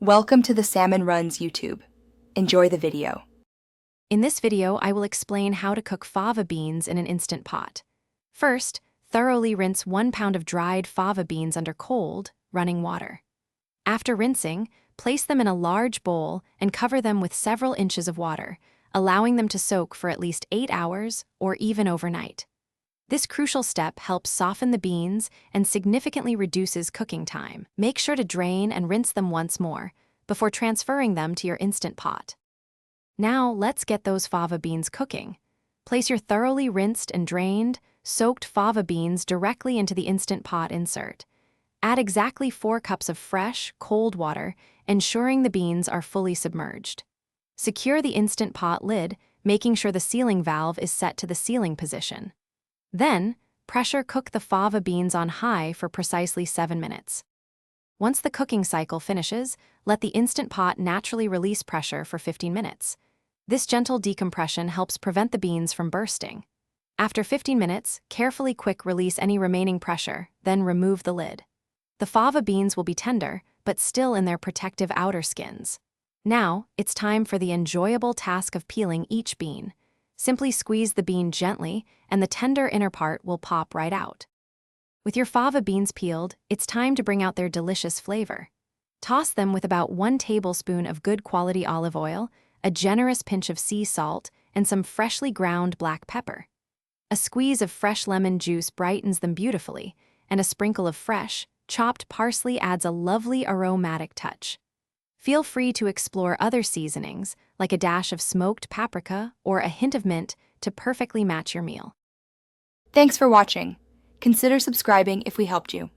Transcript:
Welcome to the Salmon Runs YouTube. Enjoy the video. In this video, I will explain how to cook fava beans in an instant pot. First, thoroughly rinse 1 pound of dried fava beans under cold, running water. After rinsing, place them in a large bowl and cover them with several inches of water, allowing them to soak for at least 8 hours or even overnight. This crucial step helps soften the beans and significantly reduces cooking time. Make sure to drain and rinse them once more before transferring them to your instant pot. Now, let's get those fava beans cooking. Place your thoroughly rinsed and drained, soaked fava beans directly into the instant pot insert. Add exactly 4 cups of fresh, cold water, ensuring the beans are fully submerged. Secure the instant pot lid, making sure the sealing valve is set to the sealing position. Then, pressure cook the fava beans on high for precisely 7 minutes. Once the cooking cycle finishes, let the instant pot naturally release pressure for 15 minutes. This gentle decompression helps prevent the beans from bursting. After 15 minutes, carefully quick release any remaining pressure, then remove the lid. The fava beans will be tender, but still in their protective outer skins. Now, it's time for the enjoyable task of peeling each bean. Simply squeeze the bean gently, and the tender inner part will pop right out. With your fava beans peeled, it's time to bring out their delicious flavor. Toss them with about 1 tablespoon of good quality olive oil, a generous pinch of sea salt, and some freshly ground black pepper. A squeeze of fresh lemon juice brightens them beautifully, and a sprinkle of fresh, chopped parsley adds a lovely aromatic touch. Feel free to explore other seasonings, like a dash of smoked paprika or a hint of mint, to perfectly match your meal. Thanks for watching. Consider subscribing if we helped you.